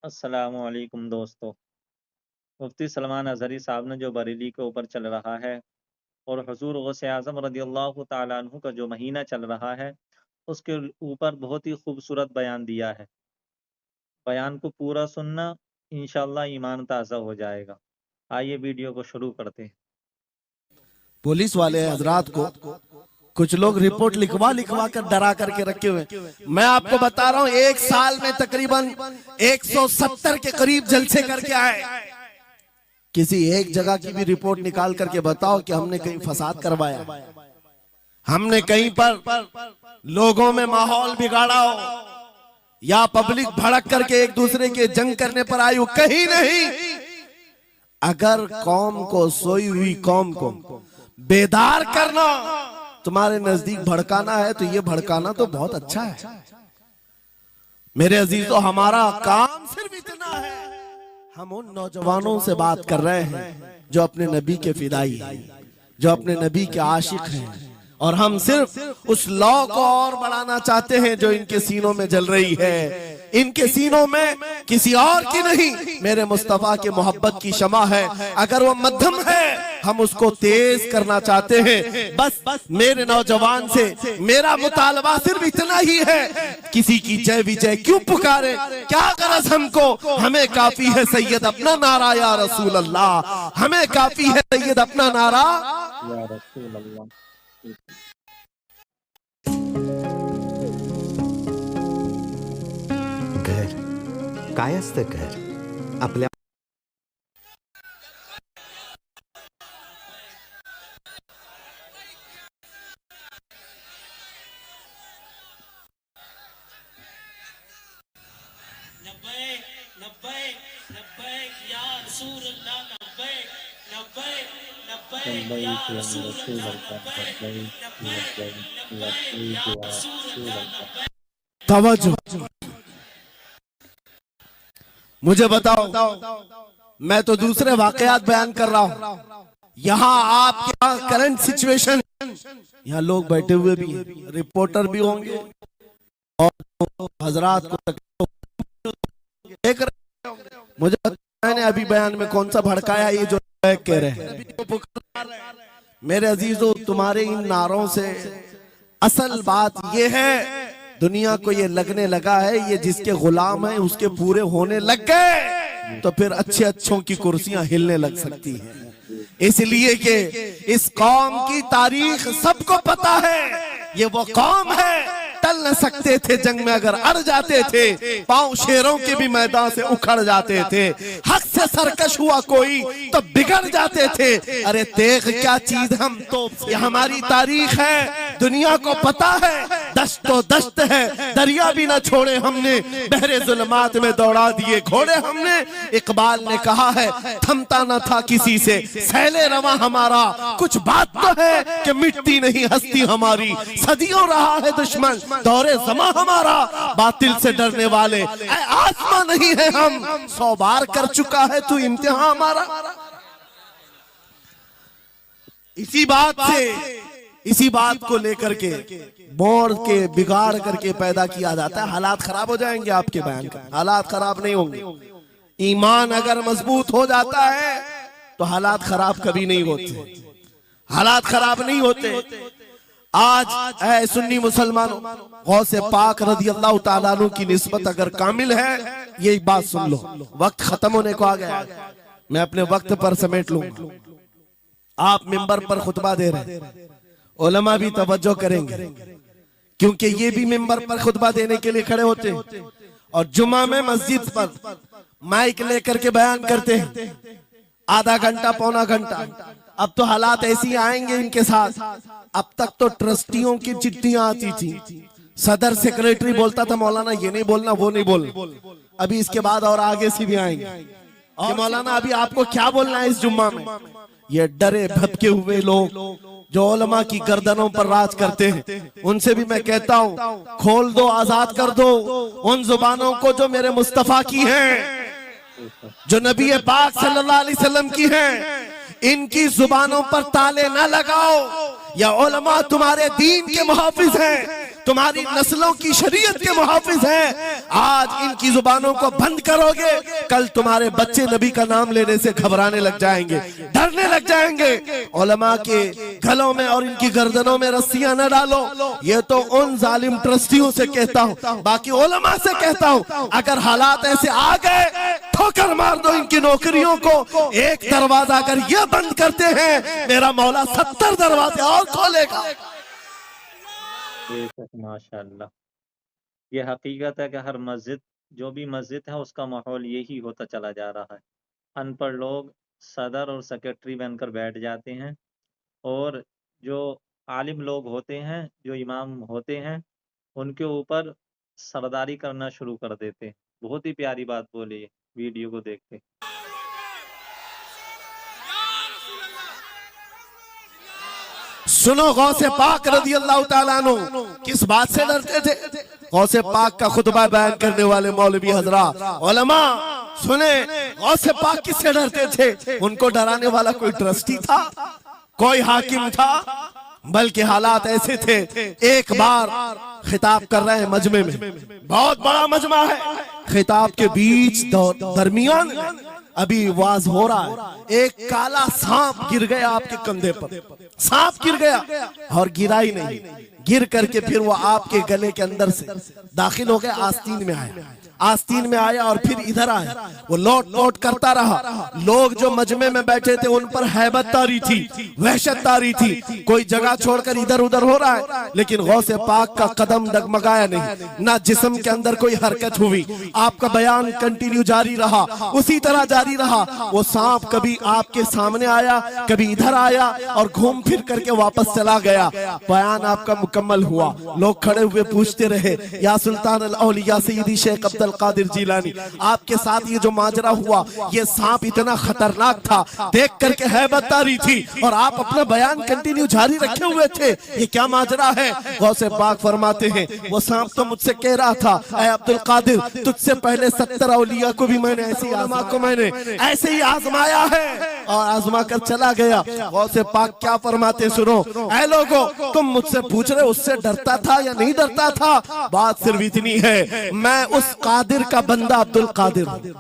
अस्सलामुअलैकुम दोस्तों। मुफ्ती सलमान अज़हरी साहब ने जो बरेली के ऊपर चल रहा है और हुज़ूर गौसे आज़म रज़ियल्लाहु ताला अन्हु का जो महीना चल रहा है, उसके ऊपर बहुत ही खूबसूरत बयान दिया है। बयान को पूरा सुनना, इंशाअल्लाह ईमान ताज़ा हो जाएगा। आइए वीडियो को शुरू करते हैं। पुलिस वाले हजरात को कुछ लोग रिपोर्ट लिखवा लिखवा कर डरा करके रखे हुए। मैं आपको बता रहा हूँ, एक साल में तकरीबन 170 के करीब जलसे करके आए। किसी एक जगह की भी रिपोर्ट निकाल करके बताओ कि हमने कहीं फसाद करवाया, हमने कहीं पर लोगों में माहौल बिगाड़ा हो, या पब्लिक भड़क करके एक दूसरे के जंग करने पर आई हो, कहीं नहीं। अगर कौम को, सोई हुई कौम को बेदार करना तुम्हारे नजदीक भड़काना है, तो ये भड़काना तो बहुत अच्छा है मेरे अजीज। तो हमारा काम सिर्फ इतना है, हम उन नौजवानों से बात कर रहे हैं जो अपने नबी के फिदाई हैं, जो अपने नबी के आशिक हैं, और हम सिर्फ उस लौ को और बढ़ाना चाहते हैं जो इनके सीनों में जल रही है। इनके सीनों में किसी और की नहीं, मेरे मुस्तफा के मोहब्बत की शमा है। अगर वो मध्यम है, हम उसको तेज करना चाहते हैं। बस मेरे नौजवान से मेरा मुतालबा सिर्फ इतना ही है, किसी की जय विजय क्यों पुकारे, क्या गरज हमको, हमें काफी है सैयद अपना नारा या रसूल अल्लाह, हमें काफी है सैयद अपना नारा या रसूल अल्लाह। घर काय असतं? घर आपल्या तवज्जो। मुझे बताओ, मैं तो दूसरे वाकयात बयान कर रहा हूं, यहाँ आपके यहाँ करंट सिचुएशन, यहाँ लोग बैठे हुए भी हैं, रिपोर्टर भी होंगे और हजरात को देख रहे होंगे। मुझे मैंने अभी बयान में कौन सा भड़काया, ये जो कह रहे हैं। मेरे अजीजों, तुम्हारे इन नारों से असल बात ये है, दुनिया को ये लगने लगा है ये जिसके गुलाम है उसके पूरे होने लग गए, तो फिर अच्छे अच्छों की कुर्सियां हिलने लग सकती हैं। इसलिए कि इस कौम की तारीख सबको पता है, ये वो कौम है टल न सकते थे जंग में, अगर अड़ जाते थे पांव शेरों के भी मैदान से उखड़ जाते थे, हक से सरकश हुआ कोई तो बिगड़ जाते थे। अरे देख क्या चीज, हम तो ये हमारी तारीख है, दुनिया को पता है, दश्त तो दश्त है, दरिया भी न छोड़े हमने, बहरे जुल्मात में दौड़ा दिए घोड़े हमने। इकबाल ने कहा है, थमता न था किसी से सैले रवा हमारा, कुछ बात तो है कि मिटती नहीं हस्ती हमारी, सदियों रहा है दुश्मन दौरे जमा हमारा, बातिल से डरने वाले आसमां नहीं है हम, 100 बार कर चुका है तू इम्तिहान हमारा। इसी बात को लेकर के मोड़ के बिगाड़ करके पैदा किया जाता है। हालात खराब हो जाएंगे आपके बयान का, हालात खराब नहीं होंगे। ईमान अगर मजबूत हो जाता है तो हालात खराब कभी नहीं होते, हालात खराब नहीं होते। आज ऐ सुन्नी मुसलमानों, गौसे पाक रज़ियल्लाहु ताला अन्हु की निस्बत अगर कामिल है, ये बात सुन लो, वक्त खत्म होने को आ गया, मैं अपने वक्त पर समेट लूंगा। आप मिंबर पर खुतबा दे रहे हैं, उलमा भी तवज्जो करेंगे, क्योंकि ये भी मिंबर पर खुतबा देने के लिए खड़े होते हैं और जुमा में मस्जिद पर माइक लेकर के बयान करते हैं, आधा घंटा पौना घंटा। अब तो हालात ऐसी आएंगे इनके साथ। अब तक तो ट्रस्टियों की चिट्ठियां आती थी, सदर सेक्रेटरी बोलता था मौलाना ये नहीं बोलना वो नहीं बोलना, अभी इसके बाद और आगे से भी आएंगे कि मौलाना अभी आपको क्या बोलना है इस जुम्मा में। ये डरे भटके हुए लोग जो उलमा की गर्दनों पर राज करते हैं, उनसे भी मैं कहता हूँ, खोल दो, आजाद कर दो उन जुबानों को जो मेरे मुस्तफा की हैं, जो नबी पाक सल्लल्लाहु अलैहि वसल्लम की हैं। इनकी जुबानों पर ताले न लगाओ, या उलमा तुम्हारे दीन के मुहाफिज हैं, तुम्हारी नस्लों की शरीयत के मुहाफिज हैं। आज इनकी जुबानों को बंद करोगे, कल तुम्हारे बच्चे नबी का नाम लेने से घबराने लग जाएंगे, डरने लग जाएंगे। उलमा के गलों में और इनकी गर्दनों में रस्सियां न डालो। ये तो उन जालिम ट्रस्टियों से कहता हूं, बाकी उलमा से कहता हूं, अगर हालात ऐसे आ गए ठोकर मार दो इनकी नौकरियों को। एक दरवाजा अगर ये बंद करते हैं, मेरा मौला 70 दरवाजे और खोलेगा। माशाअल्लाह, ये हकीकत है कि हर मस्जिद, जो भी मस्जिद है, उसका माहौल यही होता चला जा रहा है। अनपढ़ लोग सदर और सेक्रेटरी बनकर बैठ जाते हैं, और जो आलिम लोग होते हैं, जो इमाम होते हैं, उनके ऊपर सरदारी करना शुरू कर देते हैं। बहुत ही प्यारी बात बोली है वीडियो को देख के। सुनो, गौसे पाक रज़ी अल्लाह ताला अन्हु किस बात से डरते थे? गौसे पाक का खुतबा बयान करने वाले मौलवी हजरात, उलमा सुने, गौसे पाक किससे डरते थे? उनको डराने वाला कोई ट्रस्टी था, कोई हाकिम था? बल्कि हालात ऐसे थे, एक बार खिताब कर रहे हैं मजमे में, बहुत बड़ा मजमा है, खिताब के बीच दरमियान अभी वाज हो रहा है, एक काला सांप गिर गया आपके कंधे पर। सांप गिर गया और गिरा ही नहीं, गिर करके फिर वो आपके गले के अंदर से दाखिल हो गया, आस्तीन में आया, आस्तीन में आया और फिर इधर आया। वो लौट लौट करता रहा। लोग जो मजमे में बैठे थे उन पर हैबत तारी थी, वहशत तारी थी। कोई जगह छोड़कर इधर उधर हो रहा है, लेकिन गौसे पाक का कदम डगमगाया नहीं, ना जिस्म के अंदर कोई हरकत हुई। आपका बयान कंटिन्यू जारी रहा, उसी तरह जारी रहा। वो सांप कभी आपके सामने आया, कभी इधर आया और घूम फिर करके वापस चला गया। बयान आपका मुकम्मल हुआ। लोग खड़े हुए पूछते रहे, या सुल्तान अल औलिया सय्यदी शेख अब्दुल कादिर जिलानी, आपके साथ ये जो माजरा हुआ, ये सांप इतना खतरनाक था, देख करके हैबत तारी थी और आप अपना बयान कंटिन्यू जारी रखे हुए थे, ये क्या माजरा है? गौसे पाक फरमाते हैं, वो सांप तो मुझसे कह रहा था, ऐ अब्दुल कादिर, तुझसे पहले 70 औलिया को भी मैंने ऐसे ऐसे ही आजमाया है और आजमा कर चला गया। गौसे पाक क्या फरमाते सुनो, ऐ लोगो, तुम मुझसे पूछ रहे उससे डरता था या नहीं डरता था? बात सिर्फ इतनी है, मैं उस कादिर का बंदा अब्दुल कादिर हूं,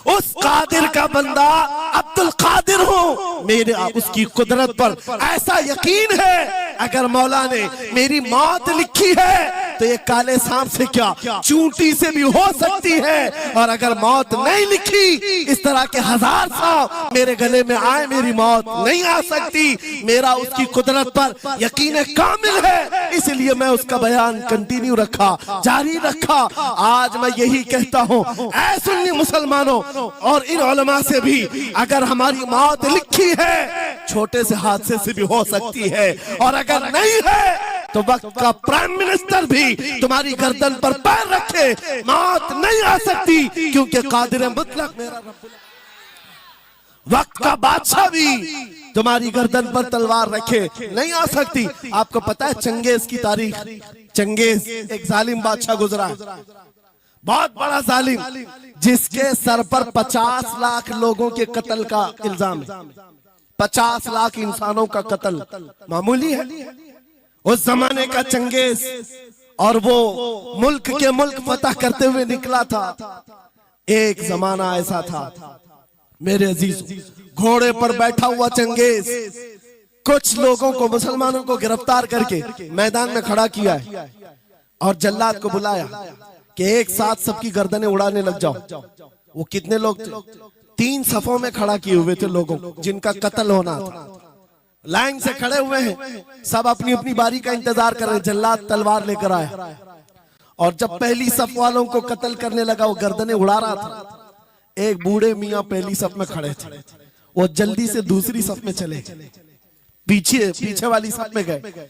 उस कादिर का बंदा अब्दुल कादिर हूं। मेरे उसकी कुदरत पर ऐसा यकीन है, अगर मौला ने मेरी मौत लिखी है तो ये काले सांप से क्या, चूंटी से भी हो सकती है। और अगर मौत नहीं लिखी, इस तरह के 1000 सांप मेरे गले में आए, मेरी मौत नहीं आ सकती। मेरा उसकी कुदरत पर यकीन कामिल है, इसलिए मैं उसका बयान कंटिन्यू रखा, जारी रखा। आज मैं यही कहता हूं, ऐ सुन्नी मुसलमानों और इन उलमा से भी, अगर हमारी मौत लिखी है, छोटे से हादसे से भी हो सकती है, और अगर नहीं है तो वक्त का प्राइम मिनिस्टर भी तुम्हारी गर्दन पर पैर रखे, मौत नहीं आ सकती, क्योंकि कादिर मुतलक मेरा रब्बुल। वक्त का बादशाह भी तुम्हारी गर्दन पर तलवार रखे, नहीं आ सकती। आपको पता है चंगेज की तारीख? चंगेज एक जालिम बादशाह गुजरा है, बहुत बड़ा जालिम, जिसके सर पर 50 लाख लोगों के कत्ल का इल्जाम है। 50 लाख इंसानों का कत्ल मामूली है? उस जमाने का चंगेज, और वो मुल्क के मुल्क फतह करते हुए निकला था। एक जमाना ऐसा था मेरे अजीज, घोड़े पर बैठा हुआ चंगेज कुछ लोगों को, मुसलमानों को गिरफ्तार करके मैदान में खड़ा किया है और जल्लाद को बुलाया कि एक साथ सबकी गर्दनें उड़ाने लग जाओ। वो कितने लोग थे? 3 सफों में खड़ा किए हुए थे लोगों जिनका कत्ल होना था। लाइन से खड़े हुए हैं, सब अपनी अपनी बारी का इंतजार कर रहे हैं। जल्लाद तलवार लेकर आया और जब पहली सफ वालों को कत्ल करने लगा, वो गर्दनें उड़ा रहा था। एक बूढ़े मियाँ पहली सफ में खड़े थे, वो जल्दी से दूसरी सफ में चले, पीछे वाली सफ में गए।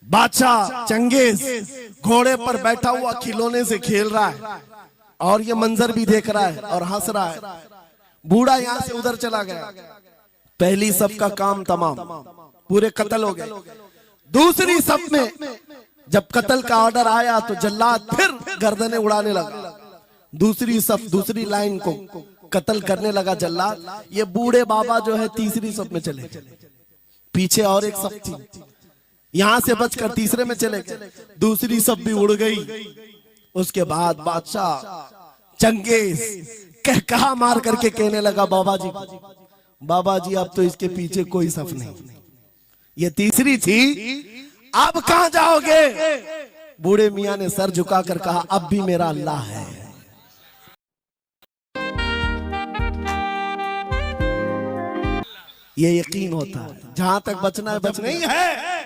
बादशाह चंगेज घोड़े पर बैठा हुआ खिलौने से खेल रहा है और ये मंजर भी देख रहा है और हंस रहा है। बूढ़ा यहाँ से उधर चला गया, पहली सफ का काम तमाम, पूरे कत्ल हो गए। दूसरी सफ में जब कत्ल का ऑर्डर आया तो जल्लाद फिर गर्दनें उड़ाने लगा। दूसरी सफ, दूसरी लाइन को कत्ल करने लगा जल्लाद। ये बूढ़े बाबा जो है तीसरी सफ में चले, पीछे और एक सफ थी, यहां से बचकर तीसरे में चले गए, दूसरी सब भी उड़ गई। उसके बाद बादशाह चंगेज कहा मार करके कहने लगा, बाबा जी अब तो इसके पीछे कोई सफ नहीं, ये तीसरी थी, अब कहां जाओगे? बूढ़े मियां ने सर झुकाकर कहा, अब भी मेरा अल्लाह है। ये यकीन होता है, जहां तक बचना है बचना ही है।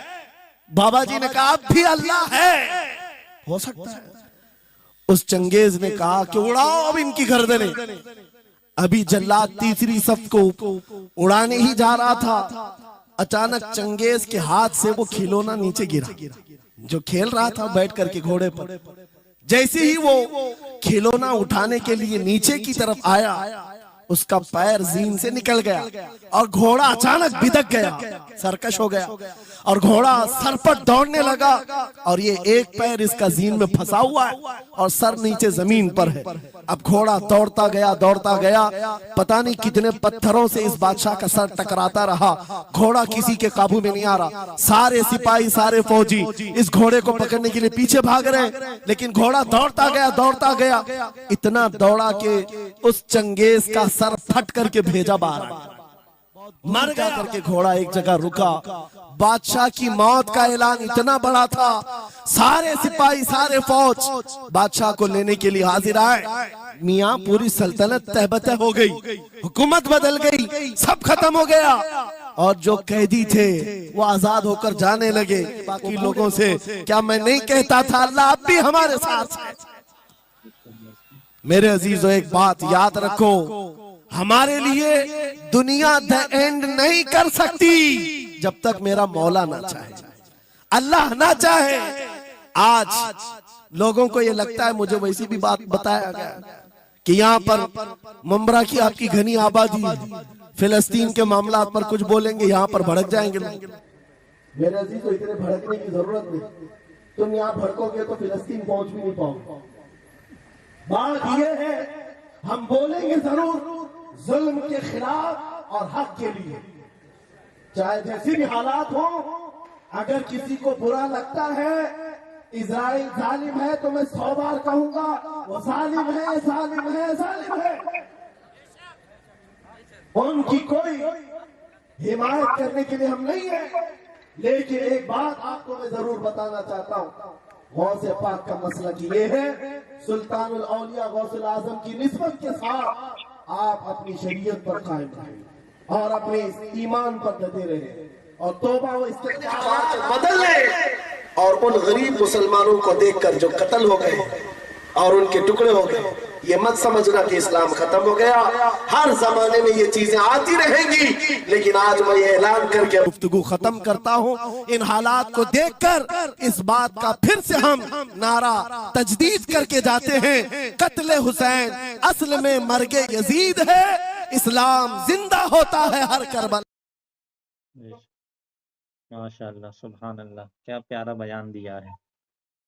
बाबा जी ने कहा, अब भी अल्लाह है। हो सकता है उस चंगेज ने कहा कि उड़ाओ अब इनकी गर्दनें। अभी जल्लाद तीसरी सफ को उड़ाने ही जा रहा था, अचानक चंगेज के हाथ से वो खिलौना नीचे गिरा, जो खेल रहा था बैठ करके घोड़े पर। जैसे ही वो खिलौना उठाने के लिए नीचे की तरफ आया, उसका पैर जीन से निकल गया और घोड़ा अचानक बिदक गया, सरकश हो गया और घोड़ा सर पर दौड़ने लगा। और ये एक पैर इसका जीन में फंसा हुआ है और सर नीचे जमीन पर है। अब घोड़ा दौड़ता गया, पता नहीं कितने पत्थरों से इस बादशाह का सर टकराता रहा। घोड़ा किसी के काबू में नहीं आ रहा। सारे सिपाही, सारे फौजी इस घोड़े को पकड़ने के लिए पीछे भाग रहे, लेकिन घोड़ा दौड़ता गया, इतना दौड़ा कि उस चंगेज का सर फट करके भेजा बाहर, मर गया करके घोड़ा एक जगह रुका। बादशाह की मौत का ऐलान इतना बड़ा था, सारे सिपाही, सारे फौज बादशाह को लेने के लिए हाजिर आए। मियां पूरी सल्तनत तहबतह हो गई, हुकूमत बदल गई, सब खत्म हो गया और जो कैदी थे वो आजाद होकर जाने लगे। बाकी लोगों से, क्या मैं नहीं कहता था अल्लाह अब भी हमारे साथ है? मेरे अजीजों, एक बात याद रखो, हमारे लिए दुनिया द एंड नहीं कर सकती जब तक मेरा मौला ना चाहे, अल्लाह ना चाहे। आज लोगों को ये लगता है, मुझे वैसी भी बात बताया गया कि यहाँ पर मुंब्रा की आपकी घनी आबादी, फिलिस्तीन के मामला पर कुछ बोलेंगे यहाँ पर भड़क जाएंगे। मेरे अजीजों, इतने भड़कने की जरूरत नहीं, तुम यहाँ भड़कोगे तो फिलिस्तीन पहुंच भी नहीं पाओगे। बात ये है, हम बोलेंगे जरूर जुल्म के खिलाफ और हक के लिए, चाहे जैसी भी हालात हो। अगर किसी को बुरा लगता है इजराइल जालिम है, तो मैं 100 बार कहूंगा वो जालिम है, जालिम है, जालिम है। उनकी कोई हिमायत करने के लिए हम नहीं है, लेकिन एक बात आपको मैं जरूर बताना चाहता हूं, गौसे पाक का मसला ये है, सुल्तानुल औलिया गौसुल आजम की निस्बत के साथ आप अपनी शरीयत पर कायम रहें और अपने ईमान पर डटे रहें और तौबा व इस्तिग़फ़ार बदल लें। और उन गरीब मुसलमानों को देखकर जो कत्ल हो गए और उनके टुकड़े हो गए, ये मत समझना कि इस्लाम खत्म हो गया। हर जमाने में ये चीजें आती रहेंगी, लेकिन आज मैं ये ऐलान करके गुफ्तगू खत्म करता हूँ। इन हालात को देखकर इस बात का फिर से हम नारा तजदीद करके जाते हैं, कत्ले हुसैन असल में मर्गे यजीद है, इस्लाम जिंदा होता है हर करबला। माशाअल्लाह, सुभान अल्लाह, क्या प्यारा बयान दिया है।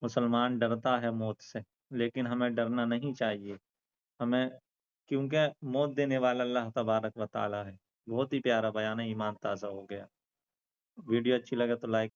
मुसलमान डरता है मौत से, लेकिन हमें डरना नहीं चाहिए, हमें, क्योंकि मौत देने वाला अल्लाह तबारक व तआला है। बहुत ही प्यारा बयान है, ईमान ताज़ा हो गया। वीडियो अच्छी लगे तो लाइक